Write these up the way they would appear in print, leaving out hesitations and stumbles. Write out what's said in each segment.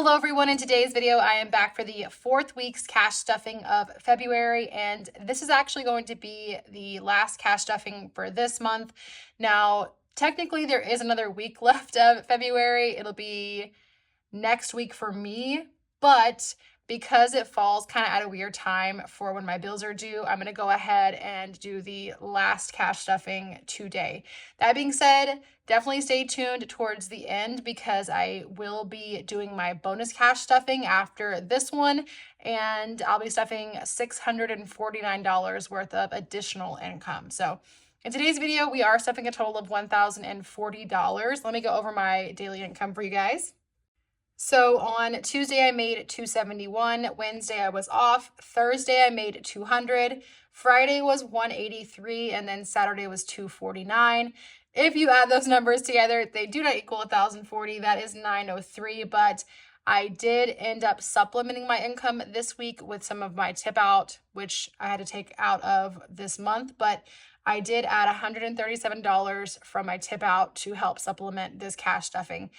Hello everyone, in today's video I am back for the 4th week's cash stuffing of February, and this is actually going to be the last cash stuffing for this month. Now technically there is another week left of February. It'll be next week for me, but because it falls kind of at a weird time for when my bills are due, I'm going to go ahead and do the last cash stuffing today. That being said, definitely stay tuned towards the end because I will be doing my bonus cash stuffing after this one, and I'll be stuffing $649 worth of additional income. So in today's video, we are stuffing a total of $1,040. Let me go over my daily income for you guys. So on Tuesday, I made $271. Wednesday, I was off. Thursday, I made $200. Friday was $183, and then Saturday was $249. If you add those numbers together, they do not equal $1,040. That is $903, but I did end up supplementing my income this week with some of my tip out, which I had to take out of this month, but I did add $137 from my tip out to help supplement this cash stuffing.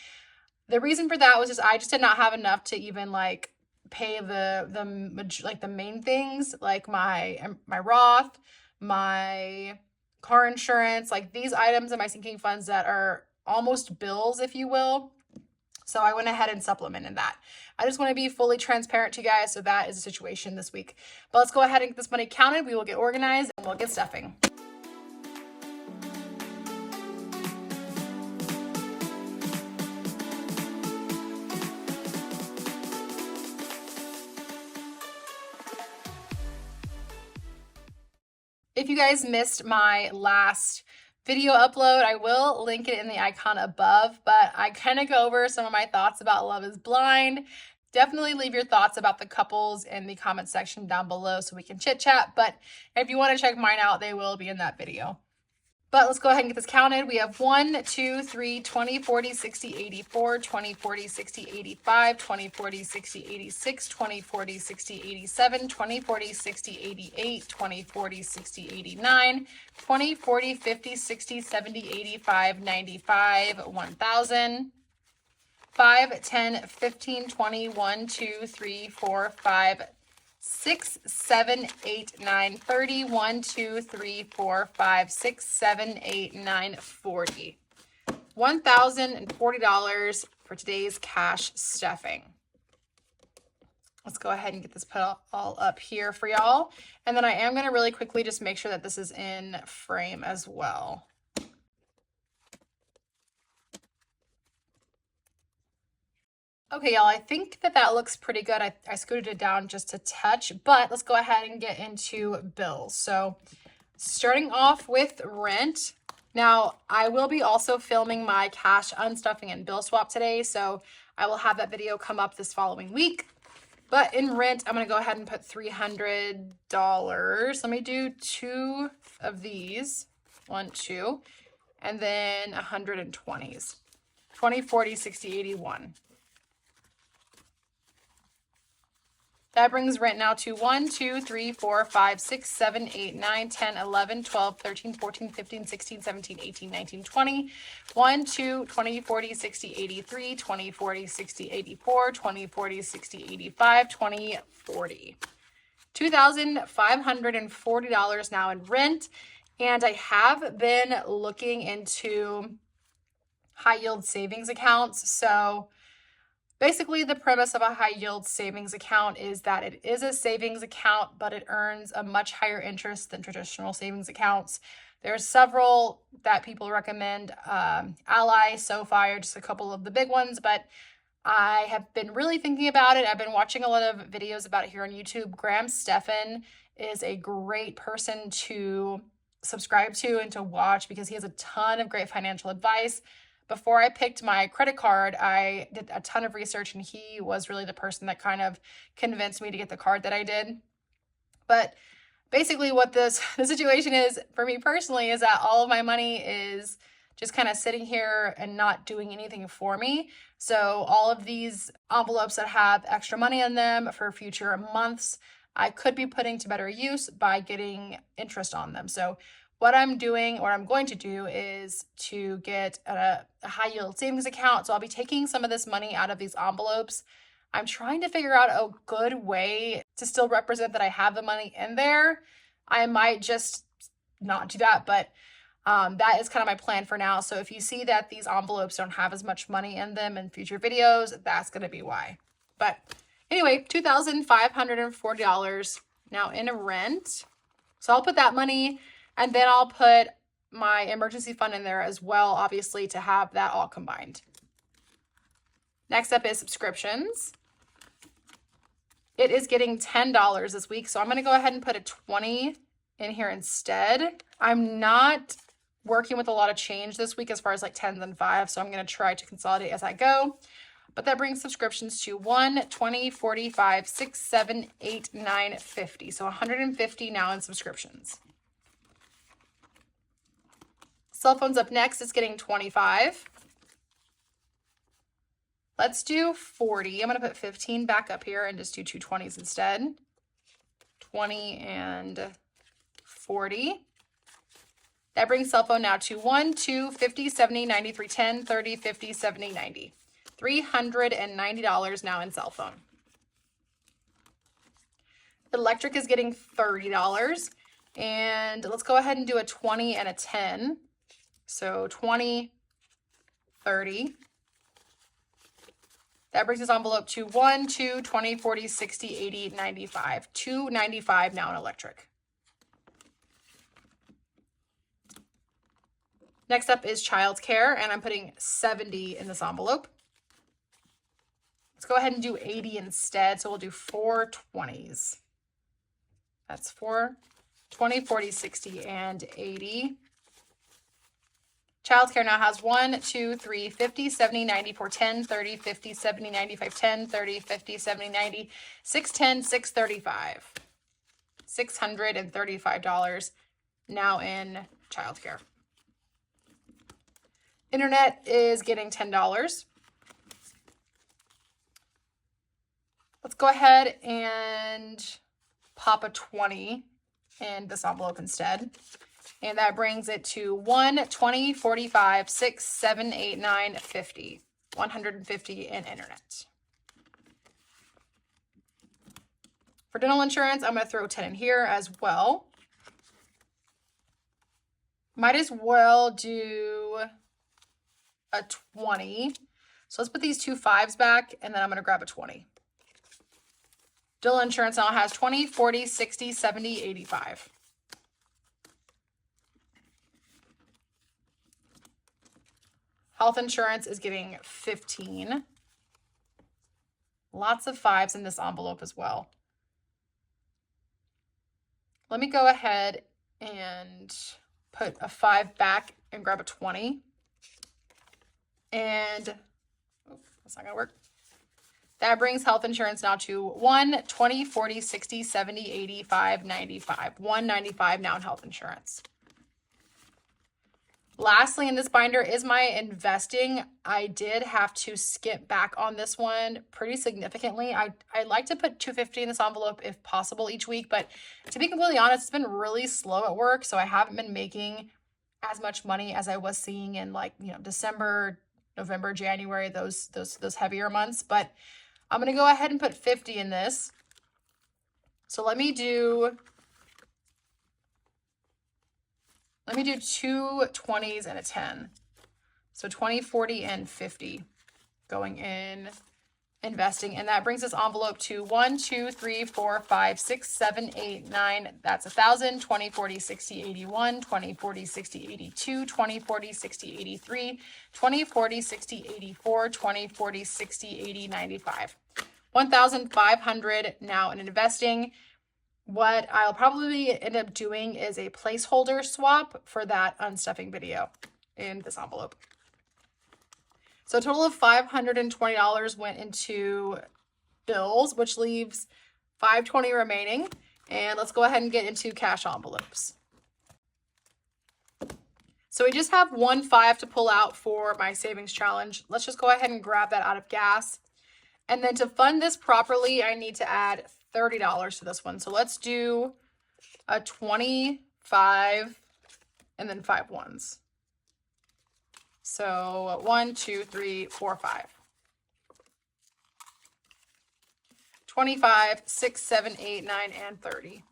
The reason for that was I just did not have enough to even like pay the main things like my Roth, my car insurance, like these items in my sinking funds that are almost bills, if you will. So I went ahead and supplemented that. I just want to be fully transparent to you guys. So that is the situation this week. But let's go ahead and get this money counted. We will get organized and we'll get stuffing. If you guys missed my last video upload, I will link it in the icon above, but I kind of go over some of my thoughts about Love is Blind. Definitely leave your thoughts about the couples in the comment section down below so we can chit chat, but if you want to check mine out, they will be in that video. But let's go ahead and get this counted. We have 1, 2, 3, 20, 40, 60, 84, 20, 40, 60, 85, 20, 40, 60, 86, 20, 40, 60, 87, 20, 40, 60, 88, 20, 40, 60, 89, 20, 40, 50, 60, 70, 85, 95, 1,000, 5, 10, 15, 20, 1, 2, 3, 4, 5, 6, 7, 8, 9, 30, 1, 2, 3, 4, 5, 6, 7, 8, 9, 40. $1,040 for today's cash stuffing. Let's go ahead and get this put all up here for y'all. And then I am going to really quickly just make sure that this is in frame as well. Okay, y'all, I think that looks pretty good. I scooted it down just a touch, but let's go ahead and get into bills. So starting off with rent. Now, I will be also filming my cash unstuffing and bill swap today, so I will have that video come up this following week. But in rent, I'm going to go ahead and put $300. Let me do 2 of these. 1, 2, and then 120s. 20, 40, 60, 81. That brings rent now to 1, 2, 3, 4, 5, 6, 7, 8, 9, 10, 11, 12, 13, 14, 15, 16, 17, 18, 19, 20. 1, 2, 20, 40, 60, 83, 20, 40, 60, 84, 20, 40, 60, 85, 20, 40. $2,540 now in rent. And I have been looking into high yield savings accounts. So basically, the premise of a high yield savings account is that it is a savings account, but it earns a much higher interest than traditional savings accounts. There's several that people recommend, Ally, SoFi, are just a couple of the big ones, but I have been really thinking about it. I've been watching a lot of videos about it here on YouTube. Graham Stephan is a great person to subscribe to and to watch because he has a ton of great financial advice. Before I picked my credit card, I did a ton of research, and he was really the person that kind of convinced me to get the card that I did. But basically what the situation is for me personally is that all of my money is just kind of sitting here and not doing anything for me. So all of these envelopes that have extra money in them for future months, I could be putting to better use by getting interest on them. So what I'm going to do is to get a high yield savings account. So I'll be taking some of this money out of these envelopes. I'm trying to figure out a good way to still represent that I have the money in there. I might just not do that, but that is kind of my plan for now. So if you see that these envelopes don't have as much money in them in future videos, that's going to be why. But anyway, $2,540 now in rent. So I'll put that money, and then I'll put my emergency fund in there as well, obviously, to have that all combined. Next up is subscriptions. It is getting $10 this week, so I'm going to go ahead and put a 20 in here instead. I'm not working with a lot of change this week as far as like 10s and 5s, so I'm going to try to consolidate as I go. But that brings subscriptions to 1, 20, 45, 6, 7, 8, 9, 50. So 150 now in subscriptions. Cell phones up next. It's getting 25. Let's do 40. I'm going to put 15 back up here and just do 2 20s instead. 20 and 40. That brings cell phone now to 1, 2, 50, 70, 93, 10, 30, 50, 70, 90. $390 now in cell phone. Electric is getting $30. And let's go ahead and do a 20 and a 10. So 20, 30. That brings this envelope to 1, 2, 20, 40, 60, 80, 95. $295 now in electric. Next up is childcare, and I'm putting 70 in this envelope. Let's go ahead and do 80 instead. So we'll do 4 20s. That's 4, 20, 40, 60, and 80. Childcare now has 1, 2, 3, 50, 70, 90, 4, 10, 30, 50, 70, 95, 10, 30, 50, 70, 90, 610, 635. $635 now in childcare. Internet is getting $10. Let's go ahead and pop a 20 in this envelope instead. And that brings it to 1, 20, 45, 6, 7, 8, 9, 50. 150 in internet. For dental insurance, I'm going to throw 10 in here as well. Might as well do a 20. So let's put these 2 5s back, and then I'm going to grab a 20. Dental insurance now has 20, 40, 60, 70, 85. Health insurance is getting 15. Lots of 5s in this envelope as well. Let me go ahead and put a 5 back and grab a 20. And that's not going to work. That brings health insurance now to 1, 20, 40, 60, 70, 85, 95. $195 now in health insurance. Lastly, in this binder is my investing. I did have to skip back on this one pretty significantly. I like to put $250 in this envelope if possible each week, but to be completely honest, it's been really slow at work, so I haven't been making as much money as I was seeing in December, November, January, those heavier months. But I'm going to go ahead and put 50 in this. So let me do 2 20s and a 10. So 20, 40, and 50 going in investing. And that brings this envelope to 1, 2, 3, 4, 5, 6, 7, 8, 9. That's 1,000, 20, 40, 60, 81, 20, 40, 60, 82, 20, 40, 60, 83, 20, 40, 60, 84, 20, 40, 60, 80, 95. 1,500 now in investing. What I'll probably end up doing is a placeholder swap for that unstuffing video in this envelope. So a total of $520 went into bills, which leaves $520 remaining. And let's go ahead and get into cash envelopes. So we just have 1 5 to pull out for my savings challenge. Let's just go ahead and grab that out of gas. And then to fund this properly, I need to add $30 to this one. So let's do a 25 and then 5 ones. So 1, 2, 3, 4, 5. 25, 6, 7, 8, 9, and 30.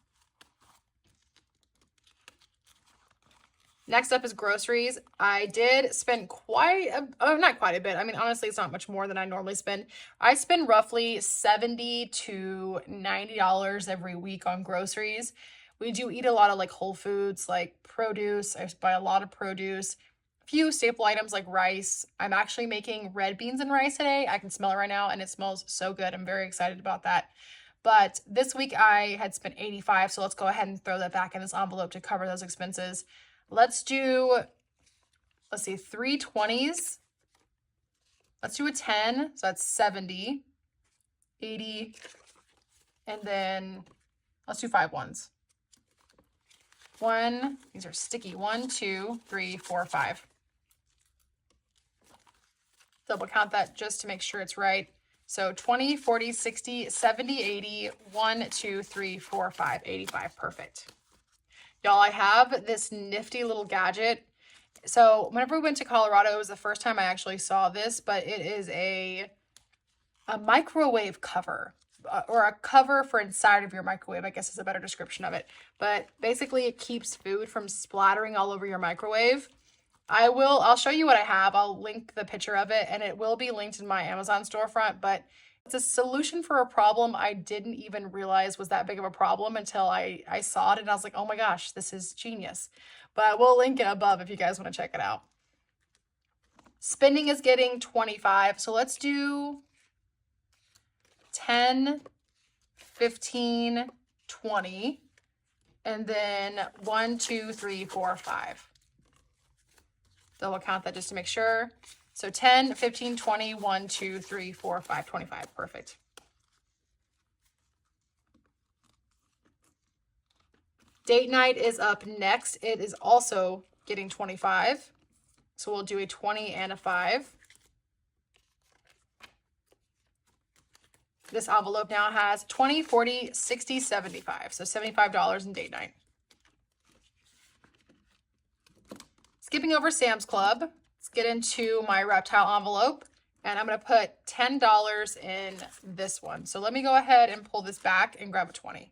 Next up is groceries. I did spend not quite a bit. I mean, honestly, it's not much more than I normally spend. I spend roughly $70 to $90 every week on groceries. We do eat a lot of like whole foods, like produce. I buy a lot of produce. A few staple items like rice. I'm actually making red beans and rice today. I can smell it right now and it smells so good. I'm very excited about that. But this week I had spent 85, so let's go ahead and throw that back in this envelope to cover those expenses. Let's do, let's see, 3 20s. Let's do a 10, so that's 70, 80, and then let's do 5 ones. These are sticky. 1, 2, 3, 4, 5. Double count that just to make sure it's right. So 20, 40, 60, 70, 80, 1, 2, 3, 4, 5, 85. Perfect. Y'all, I have this nifty little gadget. So whenever we went to Colorado, it was the first time I actually saw this, but it is a microwave cover, or a cover for inside of your microwave, I guess is a better description of it. But basically it keeps food from splattering all over your microwave. I'll show you what I have. I'll link the picture of it and it will be linked in my Amazon storefront, but it's a solution for a problem I didn't even realize was that big of a problem until I saw it and I was like, oh my gosh, this is genius. But we'll link it above if you guys want to check it out. Spending is getting 25. So let's do 10, 15, 20, and then 1, 2, 3, 4, 5. Double count that just to make sure. So 10, 15, 20, 1, 2, 3, 4, 5, 25. Perfect. Date night is up next. It is also getting 25. So we'll do a 20 and a 5. This envelope now has 20, 40, 60, 75. So $75 in date night. Skipping over Sam's Club, let's get into my reptile envelope. And I'm going to put $10 in this one. So let me go ahead and pull this back and grab a 20.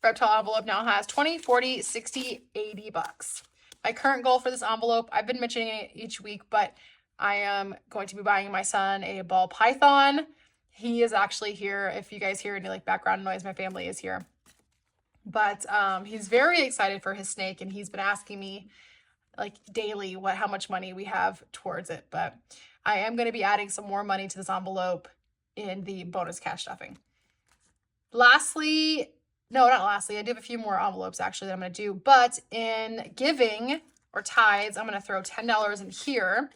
Reptile envelope now has 20, 40, 60, 80 bucks. My current goal for this envelope, I've been mentioning it each week, but I am going to be buying my son a ball python. He is actually here. If you guys hear any like background noise, my family is here. But he's very excited for his snake, and he's been asking me like daily how much money we have towards it. But I am going to be adding some more money to this envelope in the bonus cash stuffing. Lastly, no, not lastly, I do have a few more envelopes actually that I'm going to do. But in giving or tithes, I'm going to throw $10 in here.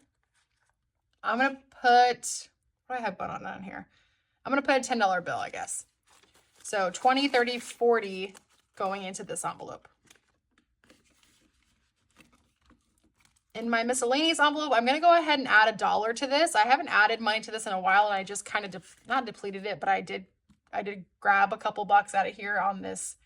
I'm going to put, what do I have going on here? I'm going to put a $10 bill, I guess. So 20, 30, 40 going into this envelope. In my miscellaneous envelope, I'm going to go ahead and add $1 to this. I haven't added money to this in a while, and I just kind of not depleted it, but I did grab a couple bucks out of here on this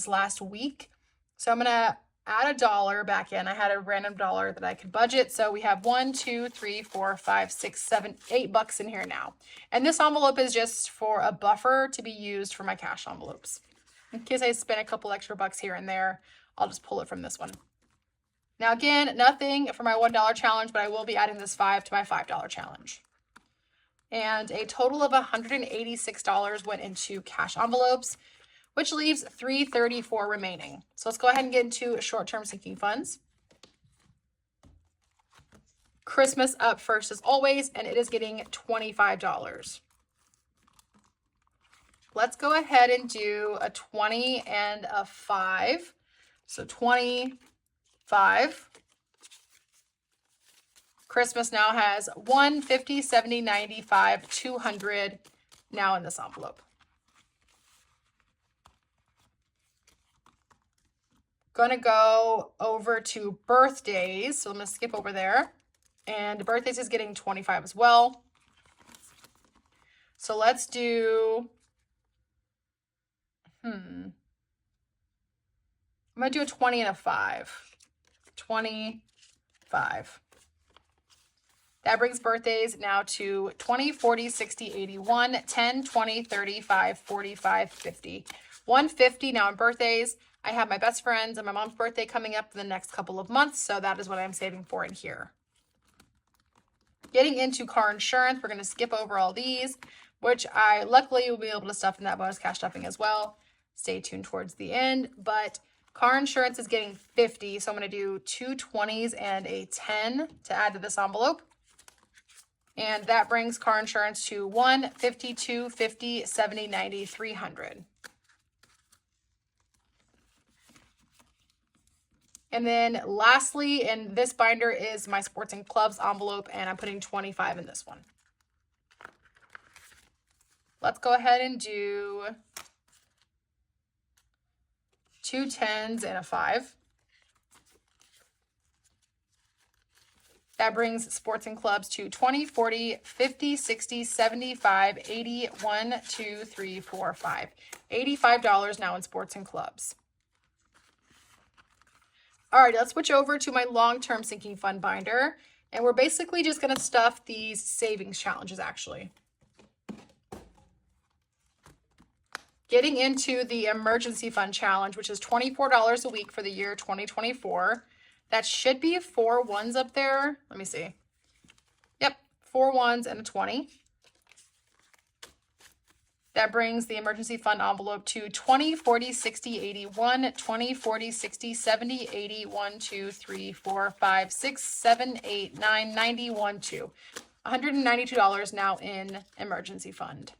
last week. So I'm going to add $1 back in. I had a random dollar that I could budget. So we have 1, 2, 3, 4, 5, 6, 7, 8 bucks in here now. And this envelope is just for a buffer to be used for my cash envelopes. In case I spend a couple extra bucks here and there, I'll just pull it from this one. Now again, nothing for my $1 challenge, but I will be adding this 5 to my $5 challenge. And a total of $186 went into cash envelopes, which leaves $334 remaining. So let's go ahead and get into short-term sinking funds. Christmas up first as always, and it is getting $25. Let's go ahead and do a 20 and a 5. So 25. Christmas now has 1, 50, 70, 95, 200 now in this envelope. Going to go over to birthdays. So I'm going to skip over there. And birthdays is getting 25 as well. So let's do, I'm going to do a 20 and a 5. 25. That brings birthdays now to 20, 40, 60, 81, 10, 20, 35, 45, 50. 150 now in birthdays. I have my best friends and my mom's birthday coming up in the next couple of months, so that is what I'm saving for in here. Getting into car insurance, we're going to skip over all these, which I luckily will be able to stuff in that bonus cash stuffing as well. Stay tuned towards the end, but car insurance is getting 50, so I'm going to do 2 20s and a 10 to add to this envelope. And that brings car insurance to 1, 50, 2, 50, 70, 90, 300. And then lastly, in this binder is my sports and clubs envelope, and I'm putting 25 in this one. Let's go ahead and do 2 10s and a 5. That brings sports and clubs to 20, 40, 50, 60, 75, 80, 1, 2, 3, 4, 5. $85 now in sports and clubs. All right, let's switch over to my long-term sinking fund binder. And we're basically just going to stuff these savings challenges, actually. Getting into the emergency fund challenge, which is $24 a week for the year 2024. That should be 4 ones up there. Let me see. Yep, 4 ones and a 20. That brings the emergency fund envelope to 20, 40, 60, 81, 20, 40, 60, 70, 80, 1, 2, 3, 4, 5, 6, 7, 8, 9, 90, 1, 2. $192 now in emergency fund.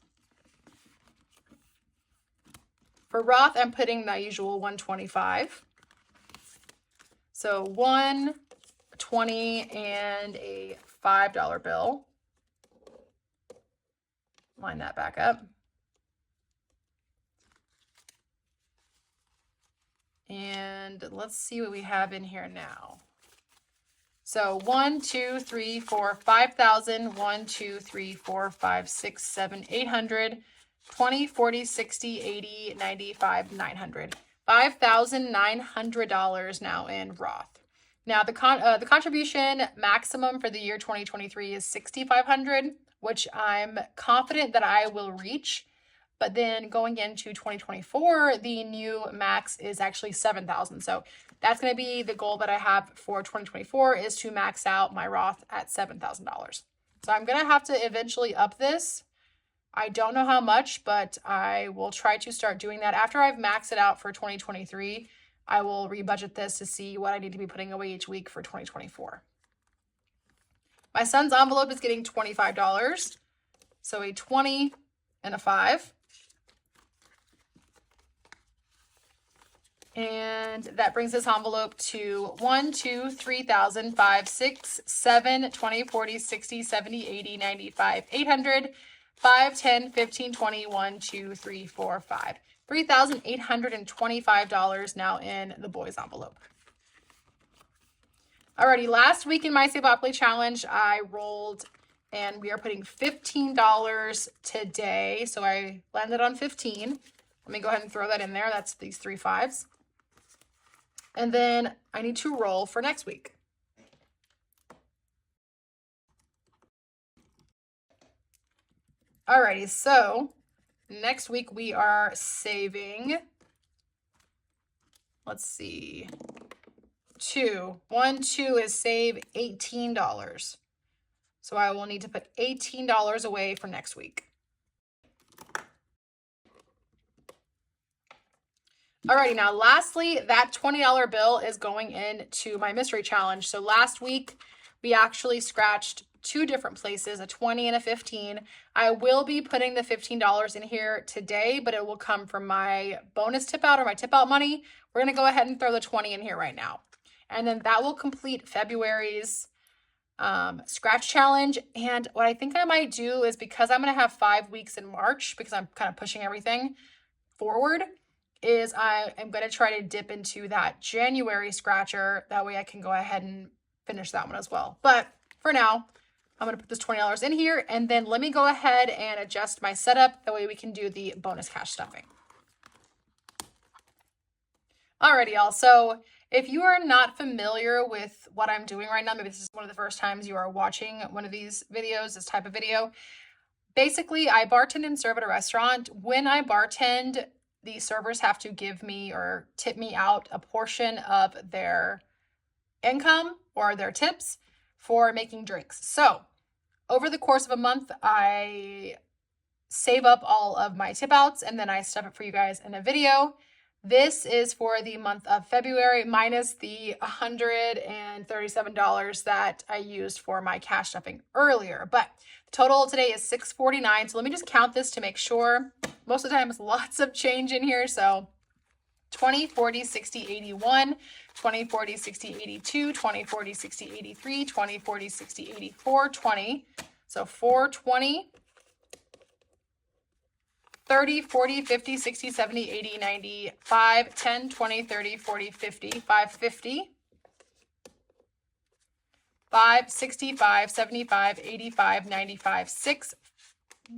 For Roth, I'm putting my usual 125. So 1, 20, and a $5 bill. Line that back up. And let's see what we have in here now. So 1, 2, 3, 4, 5,000, 1, 2, 3, 4, 5, 6, 7, 800, 20, 40, 60, 80, 95, 900. $5,900 now in Roth. Now the contribution maximum for the year 2023 is $6,500, which I'm confident that I will reach. But then going into 2024, the new max is actually $7,000. So that's going to be the goal that I have for 2024, is to max out my Roth at $7,000. So I'm going to have to eventually up this. I don't know how much, but I will try to start doing that. After I've maxed it out for 2023, I will rebudget this to see what I need to be putting away each week for 2024. My son's envelope is getting $25. So a 20 and a 5. And that brings this envelope to 1, 2, 3,000, 5, 6, 7, 20, 40, 60, 70, 80, 95, 800, 5, 10, 15, 20, 1, 2, 3, 4, 5. $3,825 now in the boys envelope. Alrighty, last week in my Saveopoly challenge, I rolled and we are putting $15 today. So I landed on 15. Let me go ahead and throw that in there. That's these 3 5s. And then I need to roll for next week. Alrighty, so next week we are saving, let's see, 2. 1, 2 is save $18. So I will need to put $18 away for next week. Alrighty, now lastly, that $20 bill is going into my mystery challenge. So last week, we actually scratched 2 different places, a 20 and a 15. I will be putting the $15 in here today, but it will come from my bonus tip out or my tip out money. We're going to go ahead and throw the 20 in here right now. And then that will complete February's scratch challenge. And what I think I might do is, because I'm going to have 5 weeks in March, because I'm kind of pushing everything forward, is I am going to try to dip into that January scratcher. That way I can go ahead and finish that one as well. But for now, I'm going to put this $20 in here, and then let me go ahead and adjust my setup. That way we can do the bonus cash stuffing. Alrighty, y'all. So if you are not familiar with what I'm doing right now, maybe this is one of the first times you are watching one of these videos, this type of video. Basically, I bartend and serve at a restaurant. When I bartend, the servers have to give me or tip me out a portion of their income or their tips for making drinks. So over the course of a month, I save up all of my tip outs and then I stuff it for you guys in a video. This is for the month of February minus the $137 that I used for my cash stuffing earlier. But the total today is $649. So let me just count this to make sure. Most of the time it's lots of change in here. So 20, 40, 60, 81, 20, 40, 60, 82, 20, 40, 60, 83, 20, 40, 60, 84, 20. So 420. 30, 40, 50, 60, 70, 80, 90, 5, 10, 20, 30, 40, 50, 550, 5, 65, 75, 85, 95, 6,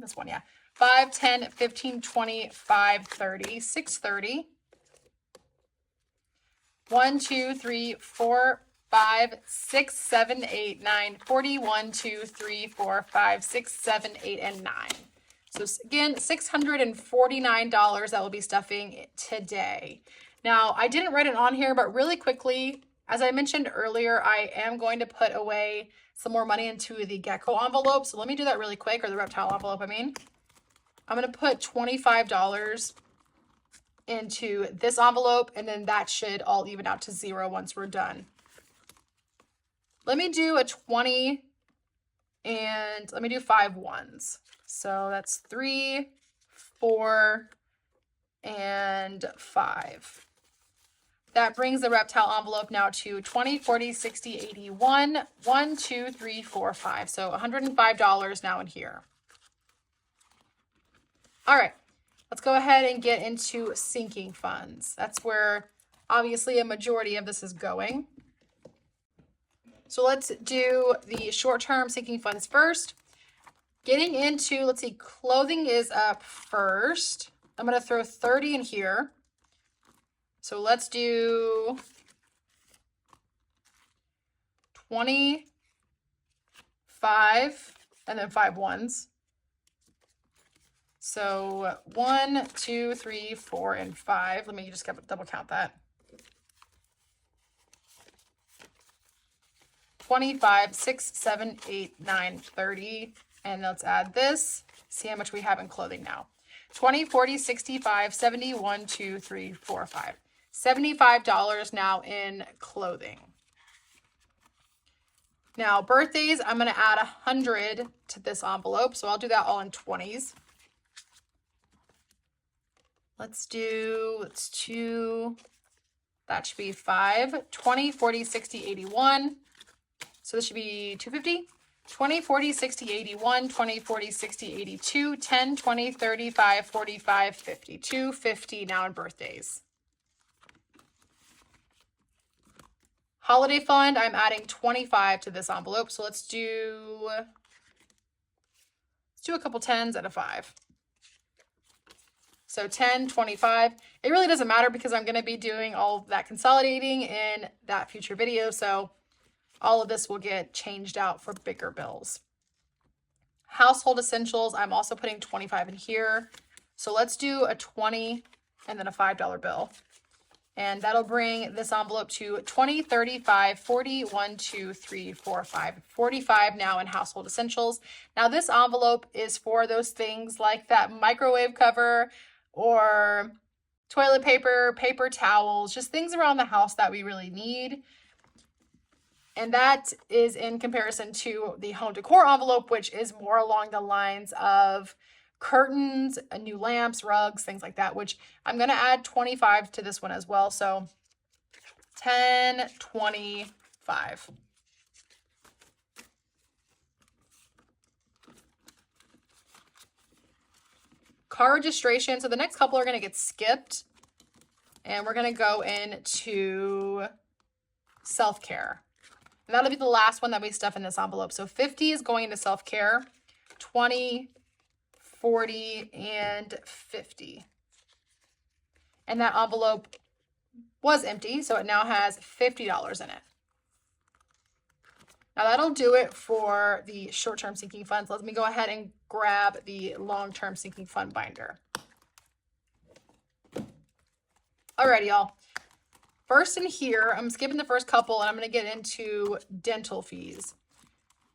this one, yeah, 5, 10, 15, 20, 5, 30, 630, 1, 2, 3, 4, 5, 6, 7, 8, 9, 40, 1, 2, 3, 4, 5, 6, 7, 8, and 9. So again, $649 that will be stuffing today. Now, I didn't write it on here, but really quickly, as I mentioned earlier, I am going to put away some more money into the gecko envelope. So let me do that really quick, or the reptile envelope, I mean. I'm going to put $25 into this envelope, and then that should all even out to zero once we're done. Let me do a 20, and let me do 5 ones. So that's 3, 4, and 5. That brings the reptile envelope now to 20, 40, 60, 81, 1, 2, 3, 4, 5. So $105 now in here. All right, let's go ahead and get into sinking funds. That's where obviously a majority of this is going. So let's do the short-term sinking funds first. Getting into, let's see, clothing is up first. I'm going to throw 30 in here. So let's do 25 and then 5 ones. So 1, 2, 3, 4, and 5. Let me just double count that. 25, 6, 7, 8, 9, 30. And let's add this. See how much we have in clothing now. 20, 40, 65, 70, 1, 2, 3, 4, 5. $75 now in clothing. Now, birthdays, I'm going to add 100 to this envelope. So I'll do that all in 20s. Let's do, that should be 5, 20, 40, 60, 81. So this should be 250. 20, 40, 60, 81, 20, 40, 60, 82, 10, 20, 35, 45, 50. 250 now in birthdays. Holiday fund, I'm adding 25 to this envelope. So let's do a couple 10s and a 5. So 10, 25. It really doesn't matter because I'm going to be doing all of that consolidating in that future video. So all of this will get changed out for bigger bills. Household essentials, I'm also putting 25 in here. So let's do a 20 and then a $5 bill. And that'll bring this envelope to 20, 35, 40, 1, 2, 3, 4, 5, 45 now in household essentials. Now this envelope is for those things like that microwave cover or toilet paper, paper towels, just things around the house that we really need. And that is in comparison to the home decor envelope, which is more along the lines of curtains, new lamps, rugs, things like that, which I'm going to add 25 to this one as well. So 10, 25. Car registration. So the next couple are going to get skipped. And we're going to go into self-care. And that'll be the last one that we stuff in this envelope. So 50 is going to self-care, 20, 40, and 50. And that envelope was empty, so it now has $50 in it. Now that'll do it for the short-term sinking funds. Let me go ahead and grab the long-term sinking fund binder. Alrighty, y'all. First in here, I'm skipping the first couple and I'm going to get into dental fees.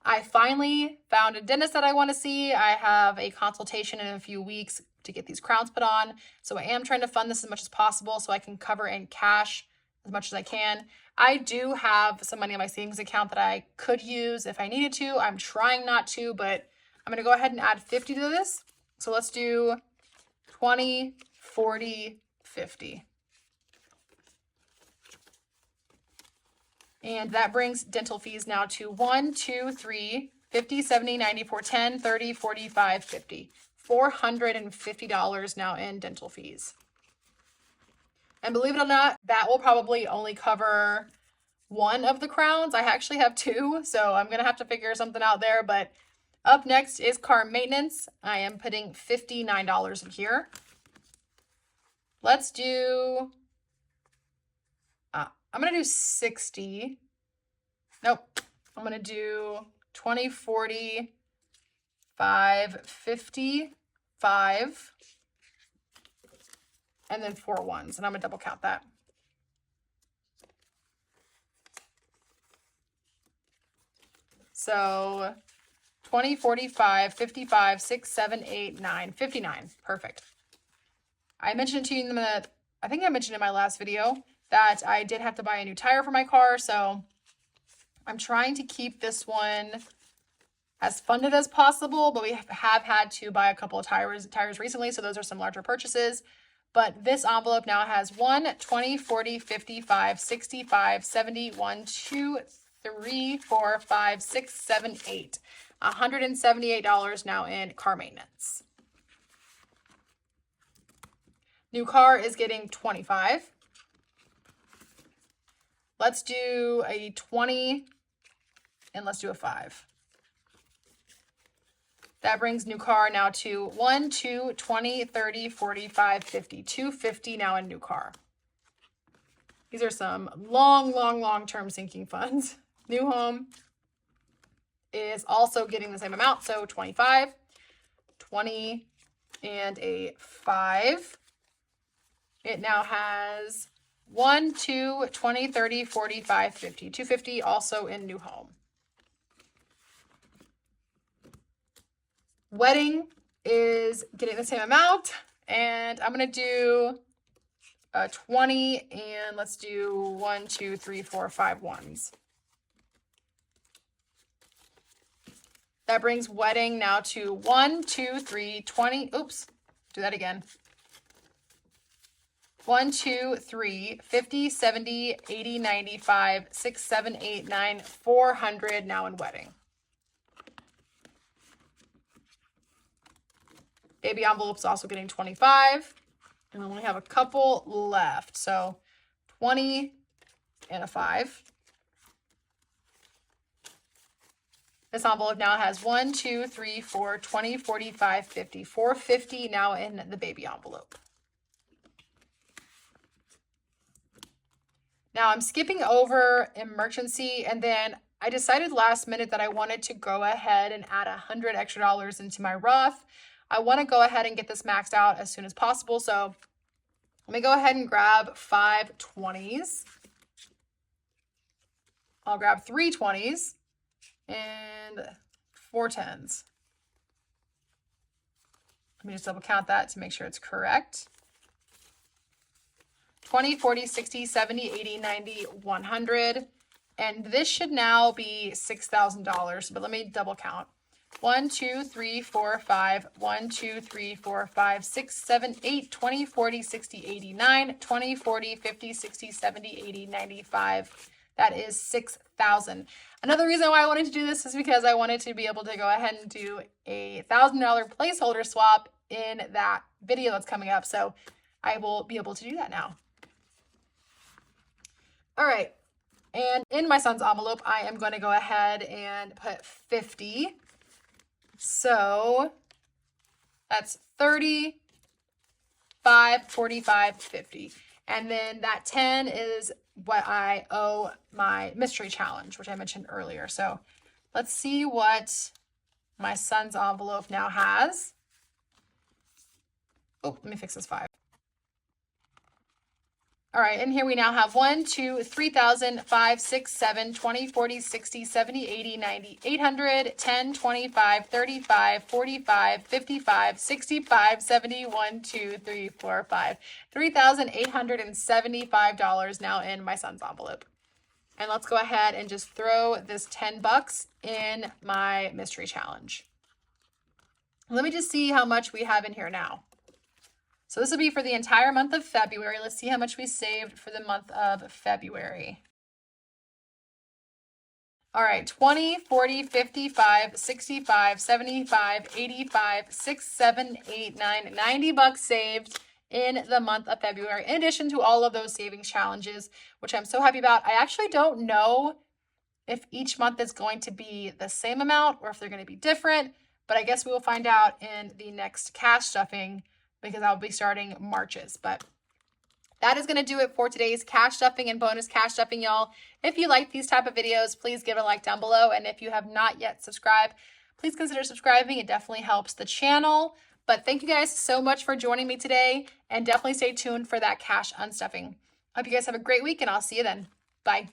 I finally found a dentist that I want to see. I have a consultation in a few weeks to get these crowns put on. So I am trying to fund this as much as possible so I can cover in cash as much as I can. I do have some money in my savings account that I could use if I needed to. I'm trying not to, but I'm going to go ahead and add 50 to this. So let's do 20, 40, 50. And that brings dental fees now to 1, 2, 3, 50, 70, 94, 10, 30, 45, 50. $450 now in dental fees. And believe it or not, that will probably only cover one of the crowns. I actually have two, so I'm going to have to figure something out there. But up next is car maintenance. I am putting $59 in here. Let's do... I'm going to do 60. Nope. I'm going to do 20, 40, 5, 50, 5, and then 4 ones. And I'm going to double count that. So 20, 45, 55, 6, 7, 8, 9, 59. Perfect. I mentioned to you in the, I think I mentioned in my last video that I did have to buy a new tire for my car. So I'm trying to keep this one as funded as possible, but we have had to buy a couple of tires recently. So those are some larger purchases. But this envelope now has 1, 20, 40, 55, 65, 70, 1, 2, 3, 4, 5, 6, 7, 8. $178 now in car maintenance. New car is getting 25. Let's do a 20 and let's do a 5. That brings new car now to 1, 2, 20, 30, 45, 50. 250 now in new car. These are some long-term sinking funds. New home is also getting the same amount, so 25, 20, and a 5. It now has 1, 2, 20, 30, 45, 50. 250 also in new home. Wedding is getting the same amount, and I'm going to do 20, and let's do 1, 2, 3, 4, 5 ones. That brings wedding now to 1, 2, 3, 20. Oops, do that again. 1, 2, 3, 50, 70, 80, 95, 6, 7, 8, 9, 400 now in wedding. Baby envelope's also getting 25. And I only have a couple left. So 20 and a 5. This envelope now has 1, 2, 3, 4, 20, 45, 50. 450 now in the baby envelope. Now I'm skipping over emergency, and then I decided last minute that I wanted to go ahead and add $100 extra into my Roth. I want to go ahead and get this maxed out as soon as possible. So let me go ahead and grab 5 20s. I'll grab 3 20s and 4 10s. Let me just double count that to make sure it's correct. 20, 40, 60, 70, 80, 90, 100. And this should now be $6,000, but let me double count. 1, 2, 3, 4, 5, 1, 2, 3, 4, 5, 6, 7, 8, 20, 40, 60, 80, 9, 20, 40, 50, 60, 70, 80, 95. That is $6,000. Another reason why I wanted to do this is because I wanted to be able to go ahead and do a $1,000 placeholder swap in that video that's coming up. So I will be able to do that now. All right. And in my son's envelope, I am going to go ahead and put 50. So that's 30, 5, 45, 50. And then that 10 is what I owe my mystery challenge, which I mentioned earlier. So let's see what my son's envelope now has. Oh, let me fix this 5. All right, and here we now have 1, 2, 3,000, 5, 6, 7, 20, 40, 60, 70, 80, 90, 800, 10, 25, 35, 45, 55, 65, 70, 1, 2, 3, 4, 5. $3,875 now in my son's envelope. And let's go ahead and just throw this $10 in my mystery challenge. Let me just see how much we have in here now. So this will be for the entire month of February. Let's see how much we saved for the month of February. All right, 20, 40, 55, 65, 75, 85, 6, 7, 8, 9, $90 saved in the month of February, in addition to all of those savings challenges, which I'm so happy about. I actually don't know if each month is going to be the same amount or if they're going to be different, but I guess we will find out in the next cash stuffing, because I'll be starting March's. But that is going to do it for today's cash stuffing and bonus cash stuffing, y'all. If you like these type of videos, please give it a like down below. And if you have not yet subscribed, please consider subscribing. It definitely helps the channel. But thank you guys so much for joining me today, and definitely stay tuned for that cash unstuffing. Hope you guys have a great week, and I'll see you then. Bye.